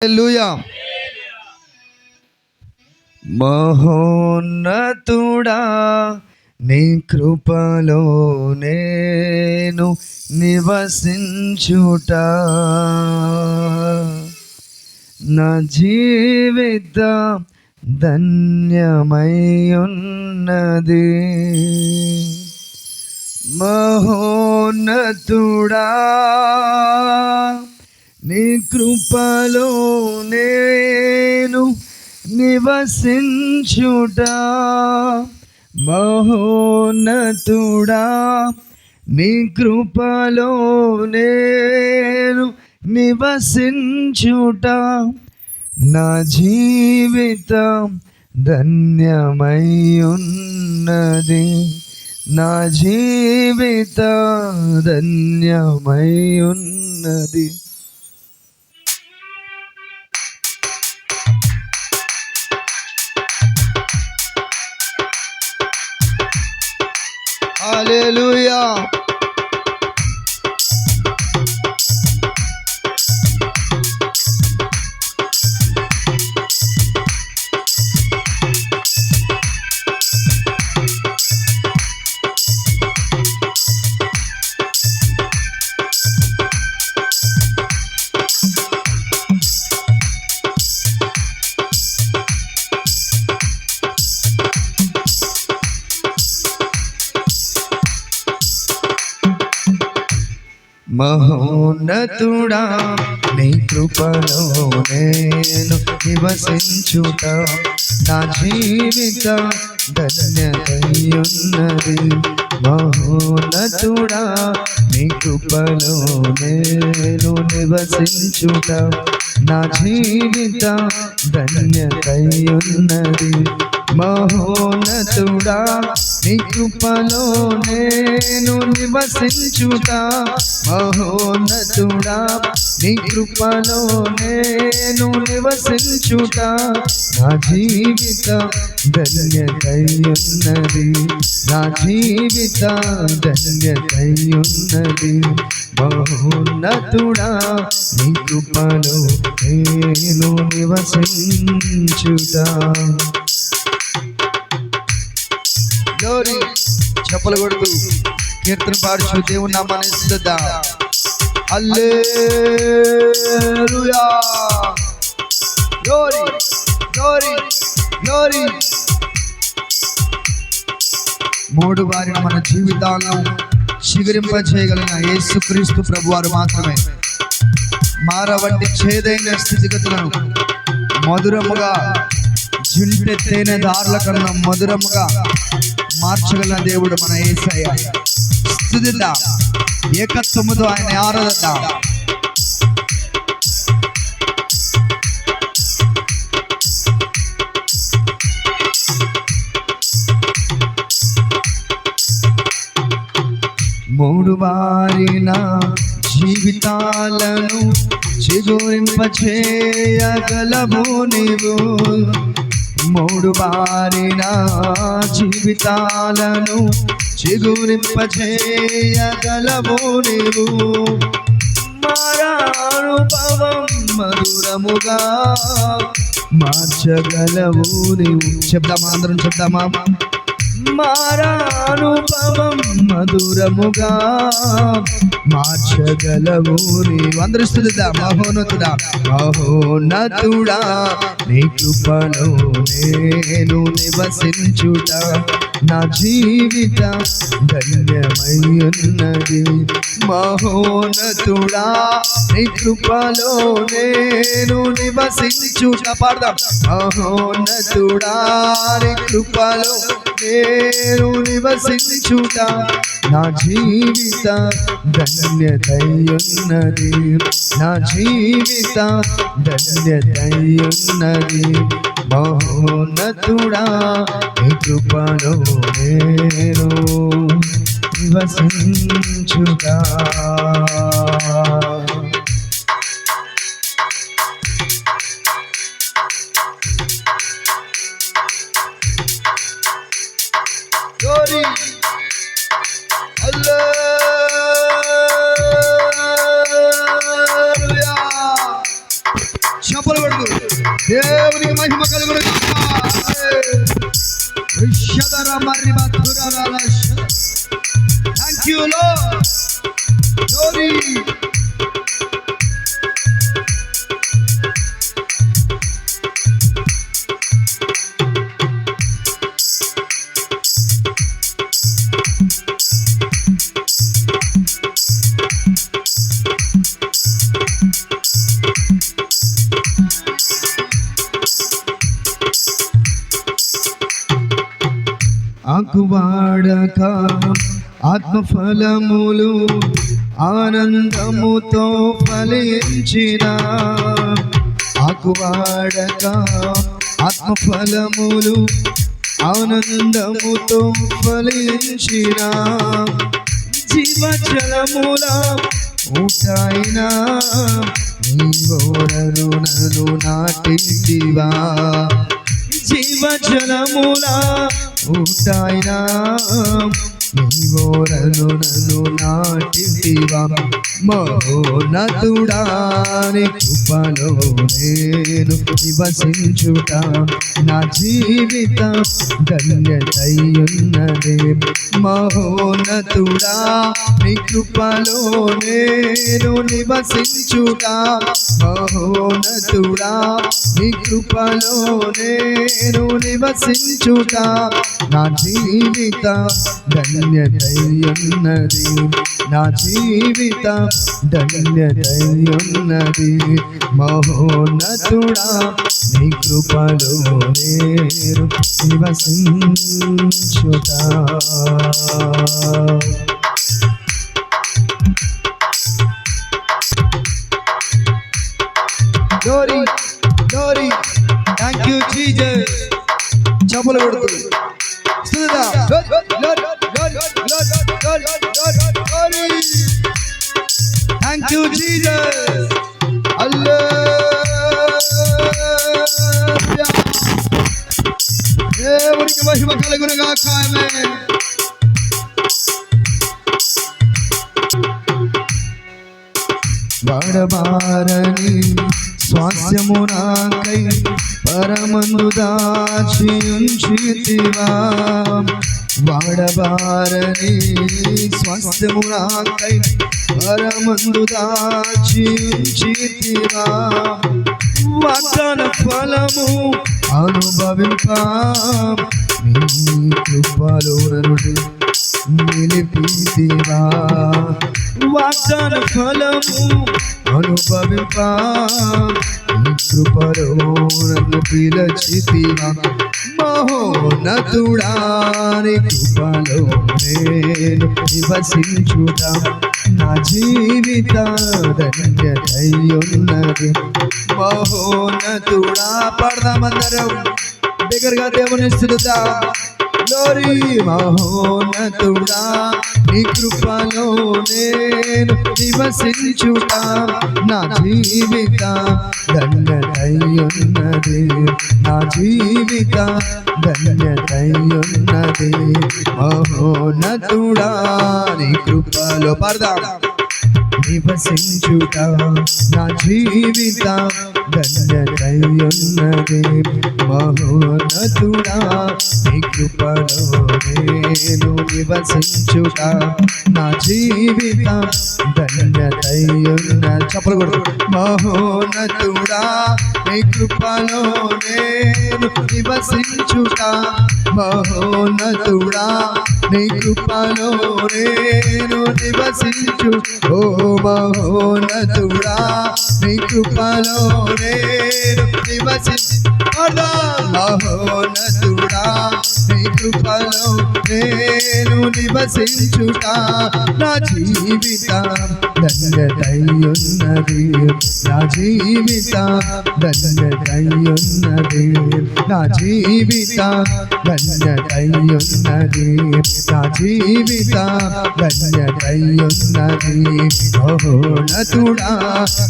హల్లెలూయా. మహోన్నతుడా నీ కృపలో నేను నివసించుట నా జీవిత ధన్యమై ఉన్నది. మహోన్నతుడా నీ కృపలో నేను నివసించుట మహోన్నతుడా నీ కృపలో నేను నివసించుట నా జీవితం ధన్యమై ఉన్నది. నా జీవిత ధన్యమై ఉన్నది. హల్లెలూయా. మహోన్నతుడా నీ కృపలో నేను నివసించుట నా జీవిత ధన్యతై ఉన్నది. మహోన్నతుడా నీ కృపలో నేను నివసించుట నా జీవిత ధన్యతై ఉన్నది. మహోన్నతుడా నీ కృపలో నేను నివసించుట మహోన్నతుడా నీ కృపలో నేను నివసించుట నా జీవిత ధన్యతై ఉన్నది. నా జీవిత ధన్యతై ఉన్నది. మహోన్నతుడా నీ కృపలో నేను నివసించుట. చెప్పలు కొడుతూ కీర్తన పాడుచు దేవుని నామాన్ని స్తుతిద్దాం. హల్లెలూయా. Glory glory glory. మూడు వారిని మన జీవితాలను చిగురింప చేయగలిగిన యేసుక్రీస్తు ప్రభువారు మాత్రమే మార వంటి చేదైన స్థితిగతులను మధురముగా జుంటె తేనె దారుల కన్నా మధురముగా మార్చగల దేవుడు మన యేసయ్య. స్తుతిద్దాం, ఏకత్వముతో ఆయన ఆరాధిద్దాం. మూడు వారిన జీవితాలను చిగురింపచేయగలవు నీవు. మూడు బారిన జీవితాలను చిగురింపచేయగలవు నీవు. మారానుభవం మధురముగా మార్చగలవు నీవు. చెప్దామా, అందరం చెప్దామా? మారానుభవం మధురముగా మార్చగలవు నీవు. అందరూ స్తుతిద్దాం. మహోన్నతుడా మహోన్నతుడా నీ కృపలో నేను నివసించుట నా జీవిత ధన్యమై ఉన్నది. మహోన్నతుడా నీ కృపలో నేను నివసించుట. పాడదాం. మహోన్నతుడా నీ కృపలో నేను నివసించుట నా జీవిత ధన్యతై ఉన్నది. నా జీవిత ధన్యతై ఉన్నది. మహోన్నతుడా నీ కృపలో నేను నివసించుట. Glory. Hallelujah. చప్పలు కొడుతూ దేవునికి మహిమ కలుగును థ్యాంక్ యూ లార్డ్ గ్లోరీ ఆకువాడక ఆత్మఫలములు ఆనందముతో ఫలించిన ఆకువాడక ఆత్మఫలములు ఆనందముతో ఫలించిన జీవజలముల ఊటైనా నీ గోరరునను నాటివా జీవజలముల ఊటైనా నీవోరను నన్ను నాటివా మహోన్నతుడా నీ కృపలో నేను నివసించుట నా జీవిత ధన్యతయున్నదే మహోన్నతుడా నీ కృపలో నేను నివసించుట మహోన్నతుడా నీ కృపలో నేను నివసించుట నా జీవిత ధన్యతయున్నది నా జీవిత ధన్యతయున్నది మహోన్నతుడా నీ కృపలో నేను నివసించుట glory glory thank you Jesus చప్పలు కొడుతూ థ్యాంక్ యూ జీసస్ హల్లెలూయా దేవునికి మహిమ కలుగును గాక ఆమేన్ వాడబారని స్వాస్యము నాకై పరమందు దాచి ఉంచితివా వాడబారని స్వాస్యము నాకై పరమందు దాచి ఉంచితివా వాగ్దాన ఫలము అనుభవింప నీ కృపలో నన్ను నిలిపితివా వాగ్దాన ఫలము అనుభవింప నీ కృపలో నన్ను పిలచితివా మహోన్నతుడా నీ కృపలో నేను నివసించుట నా జీవిత ధన్యతయున్నది మహోన్నతుడా పాడదామందరం దగ్గరగా దేవుని స్తుతిద్దాం గ్లోరీ మహోన్నతుడా నీ కృపలో నేను నివసించుట నా జీవిత ధన్యతయున్నది నా జీవిత ధన్యతయున్నది మహోన్నతుడా నీ కృపలో పాడదాం నివసించుట నా జీవిత ధన్యతయున్నది మహోన్నతుడా నీ కృపలో నేను నివసించుట నా జీవిత ధన్యతయున్నది చప్పలు కొడుతూ మహోన్నతుడా నీ కృపలో నేను నివసించుట మహోన్నతుడా నీ కృపలో నేను నివసించు ఓ మహోన్నతుడా నీ కృపలో నేను నివసించు మహోన్నతుడా నీ కృపలో నేను నివసించుట నా జీవిత ధన్యతయున్నది నా జీవిత ధన్యతయున్నది నా జీవిత ధన్యతయున్నది నా జీవిత ధన్యతయున్నది మహోన్నతుడా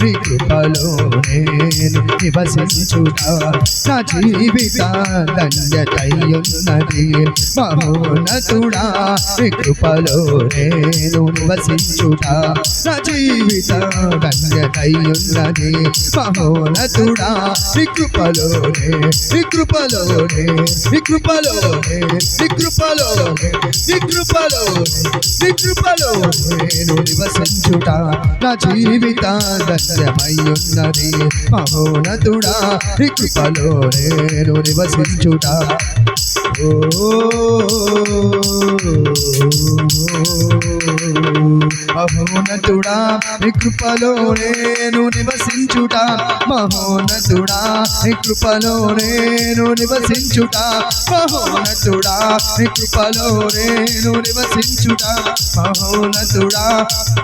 నీ కృపలో నేను నివసించుట నా జీవిత ధన్యతయున్నది ఉన్నది. మహోన్నతుడా నీ కృపలో నేను నివసించుట నా జీవిత ధన్యతై ఉన్నది. మహోన్నతుడా నీ కృపలోనే నీ కృపలోనే నీ కృపలోనే నీ కృపలోనే నీ కృపలోనే నీ కృపలో నేను నివసించుట నా జీవిత ధన్యమై ఉన్నది. మహోన్నతుడా నీ కృపలో నేను నివసించుట. మహోన్నతుడా నీ కృపలో నేను నివసించుట. మహోన్నతుడా నీ కృపలో నేను నివసించుట. మహోన్నతుడా నీ కృపలో నేను నివసించుట. మహోన్నతుడా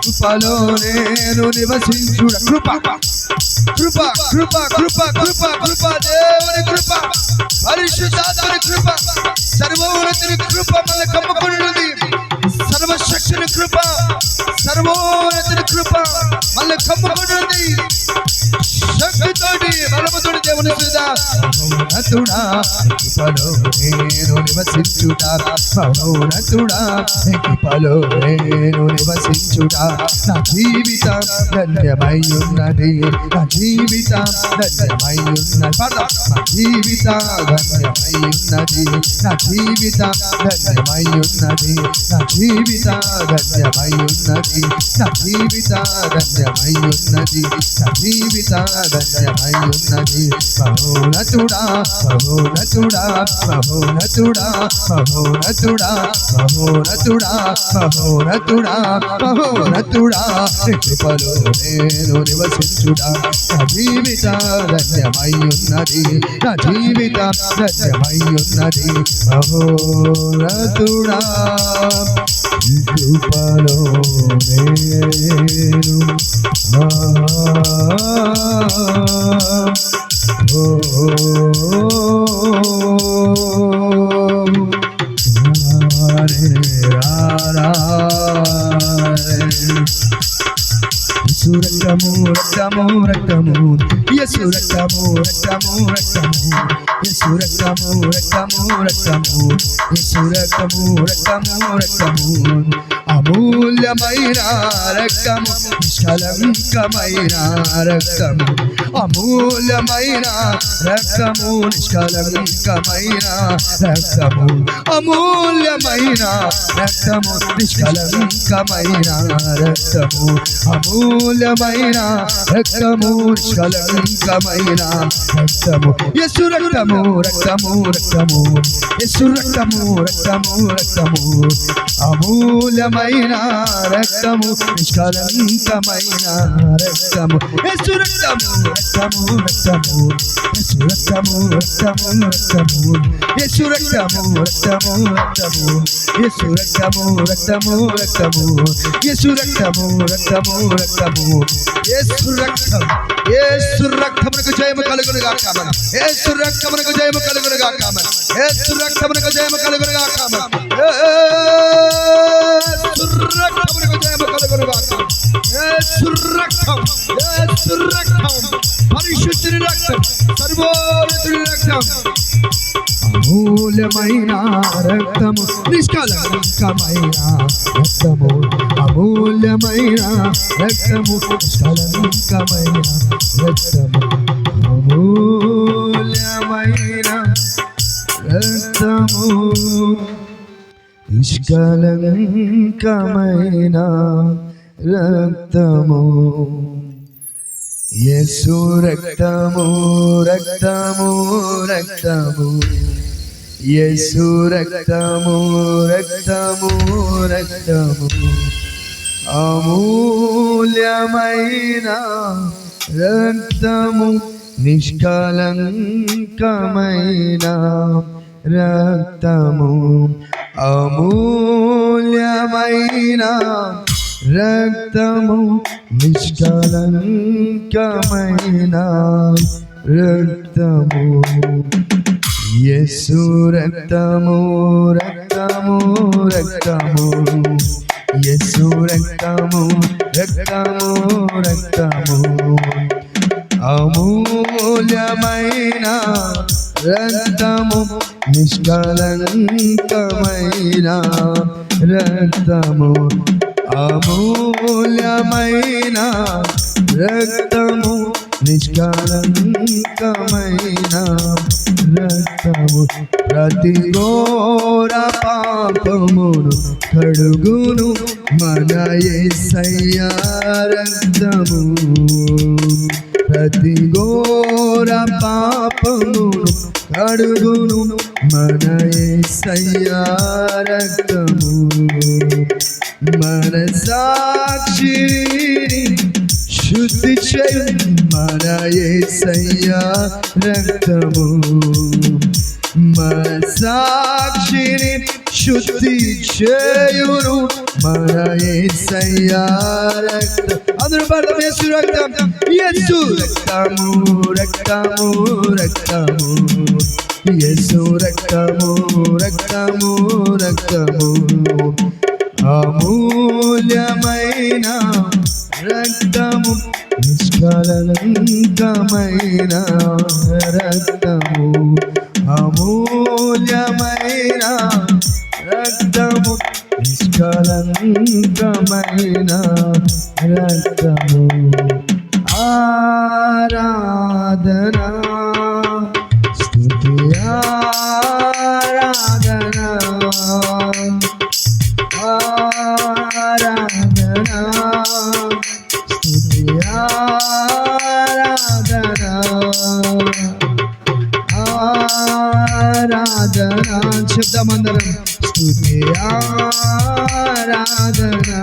కృపలో నేను నివసించుట. కృప కృప కృప కృప కృప కృప దేవుని కృప, పరిశుద్ధాత్మని కృప, సర్వోన్నతుని కృప మన కమ్ముకున్నది. సర్వశక్తుని కృప, సర్వోన్నతుని కృప మన కమ్ముకున్నది. శక్తితోటి బలముతోటి దేవుని మహోన్నతుడా కృపలో నేను నివసించుట. మహోన్నతుడా కృపలో నేను నివసించుట నా జీవిత ధన్యమై ఉన్నది. నా జీవిత ధన్యమై ఉన్నది. నా జీవిత ధన్యమై ఉన్నది. నా జీవిత ధన్యమై ఉన్నది. నా జీవిత ధన్యమై ఉన్నది. నా జీవిత ధన్యమై ఉన్నది. నా జీవిత ధన్యమై ఉన్నది. మహోన్నతుడా మహోన్నతుడా మహోన్నతుడా మహోన్నతుడా మహోన్నతుడా మహోన్నతుడా మహోన్నతుడా కృపలో నేను నివసించుట నా జీవిత ధన్యమై ఉన్నది. నా జీవిత ధన్యమై ఉన్నది. మహోన్నతుడా కృపలో నేను రక్తము రక్తము రక్తము యేసు రక్తము రక్తము రక్తము యేసు రక్తము రక్తము రక్తము యేసు రక్తము రక్తము రక్తము అమూల్యమైన రక్తము నిష్కలంకమైన రక్తము అమూల్యమైన రక్తము నిష్కలంకమైన రక్తము అమూల్యమైన రక్తము నిష్కలంకమైన రక్తము అమూల్యమైన రక్తము నిష్కలంకమైన రక్తము యేసు రక్తము రక్తము రక్తము యేసు రక్తము రక్తము రక్తము అమూల్యమైన రక్తము నిష్కలంకమైన రక్తము యేసు రక్తము రక్తము రక్తము యేసు రక్తము రక్తము రక్తము యేసు రక్తము రక్తము రక్తము యేసు రక్తము రక్తము రక్తము యేసు రక్తము రక్తము రక్తము యేసు రక్తం యేసు రక్తమునకు జయము కలుగును గాక. యేసు రక్తమునకు జయము కలుగును గాక. యేసు రక్తమునకు జయము కలుగును గాక. యేసు రక్తమునకు జయము కలుగును గాక. యేసు రక్తం యేసు రక్తం పరిశుద్ధుని రక్తం సర్వోన్నతుని రక్తం అమూల్యమైన రక్తము నిష్కలంకమైన రక్తము అమూల్యమైన రక్తము నిష్కలంకమైన రక్తము అమూల్యమైన రక్తము నిష్కలంకమైన రక్తము యేసు రక్తము రక్తము రక్తము యేసు రక్తము రక్తము రక్తము అమూల్యమైన రక్తము నిష్కలంకమైన రక్తము అమూల్యమైన రక్తము నిష్కలంకమైన రక్తము యేసు రక్తము రక్తము రక్తము యేసు రక్తము రక్తము రక్తము అమూల్యమైన రక్తము నిష్కలంకమైన రక్తము, అమూల్యమైన రక్తము, నిష్కలంకమైన రక్తము, ప్రతి ఘోర పాపమును కడుగును మన యేసయ్య రక్తము. ప్రతి ఘోర పాపమును కడుగును మన యేసయ్య రక్తము. మన సాక్షిని శుద్ధి చేయు మన యేసయ్య రక్తము. మన సాక్షిని శుద్ధి చేయును మన యేసయ్య రక్తం. అందరూ పాడదాం, యేసు రక్తం, యేసు రక్తము, రక్తము, రక్తము, యేసు రక్తము, రక్తము, రక్తము, అమూల్యమైన రక్తము, నిష్కలంకమైన రక్తము, అమూల్యమైన రక్తము, నిష్కలంకమైన రక్తము. ఆరాధనా స్తుతి ఆరాధనా, ఆరాధనా స్తుతి ఆరాధనా, ఆరాధనా చెప్దామందరం. స్తుతి ఆరాధనా,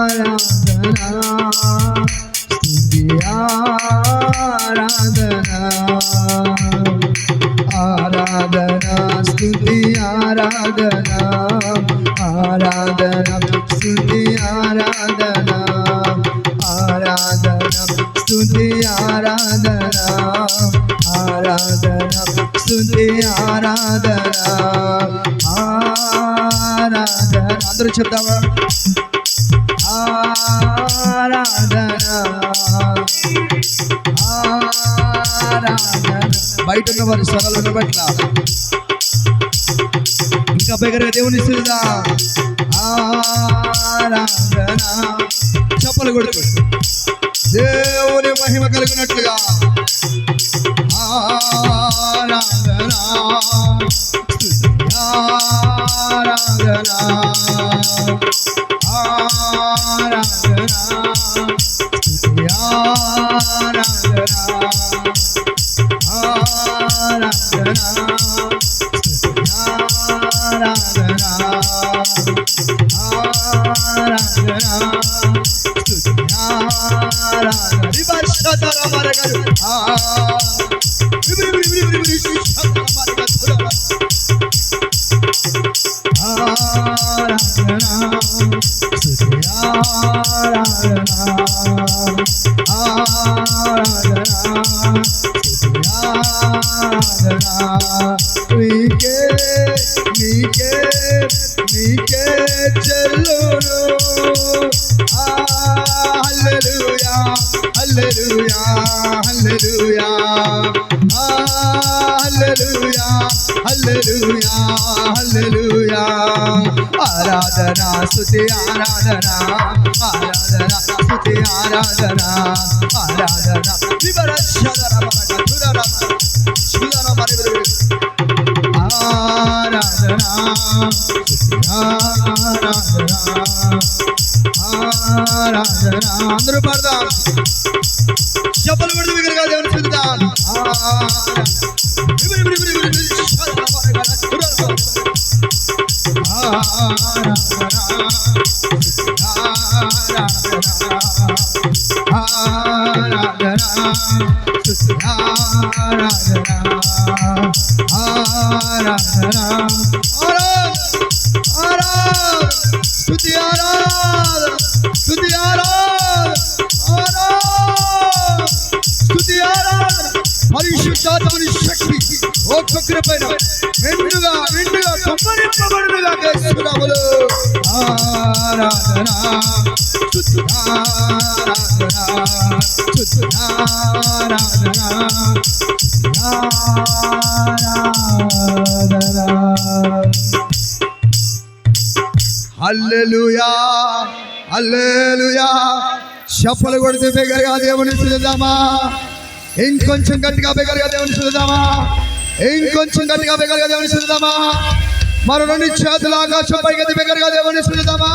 ఆరాధనా స్తుతి ఆరాధనా, ఆరాధనా స్తుతి ఆరాధనా, ఆరాధనా స్తుతి ఆరాధనా, ఆరాధనా స్తుతి ఆరాధనా, ఆరాధనా స్తుతి ఆరాధనా, ఆరాధనా. అందరూ చెప్తావా? ఆరాధనా, ఆరాధనా. బయట ఉన్న వారి స్వరాలను బట్ల ఇంకా బిగ్గరగా దేవుని స్తుతిదా. ఆరాధనా చప్పలు కొడుతూ దేవుని మహిమ కలిగినట్లుగా. ఆరాధనా ఆరాధనా, ఆరాధనా ఆరాధనా, ఆరాధనా ఆరాధనా, ఆరాధనా ఆరాధనా. రివర్షతర మరగరు ఆరాధనా స్తుతి ఆరాధనా, ఆరాధనా స్తుతి ఆరాధనా. నీకే నీకే నీకే చెల్లును. హల్లెలూయా హల్లెలూయా హల్లెలూయా, హల్లెలూయా హల్లెలూయా హల్లెలూయా. ఆరాధనా స్తుతి ఆరాధనా, ఆరాధనా స్తుతి ఆరాధనా, ఆరాధనా. వివరశదర మరగతురర శుదర మరగరు. ఆరాధనా స్తుతి ఆరాధనా, ఆరాధనా. అందరూ పాడదాం, చప్పలు కొడుతూ బిగ్గరగా దేవుని స్తుతిద్దాం. పరిశుద్ధాత్మని శక్తి ఒక్కొక్కరి పైన మెండుగా మెండుగా కుమ్మరింపబడునుగా యేసునామములో. స్తుతారాధనా స్తుతారాధనా స్తుతారాధనా స్తుతారాధనా. హల్లెలూయా హల్లెలూయా. చప్పలు కొడితే బిగ్గరగా దేవుని స్తుతిద్దామా? ఇంకొంచెం గట్టిగా బిగ్గరగా దేవుని స్తుతిద్దామా? ఇంకొంచెం గట్టిగా బిగ్గరగా దేవుని స్తుతిద్దామా? మరో రెండు చేతుల ఆకాశం పైకి బిగ్గరగా దేవుని స్తుతిద్దామా?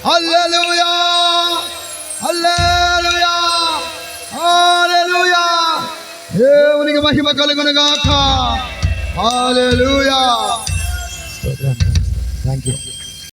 హల్లెలూయా హల్లెలూయా హల్లెలూయా. దేవునికి మహిమ కలుగును గాక. హల్లెలూయా. థాంక్యూ.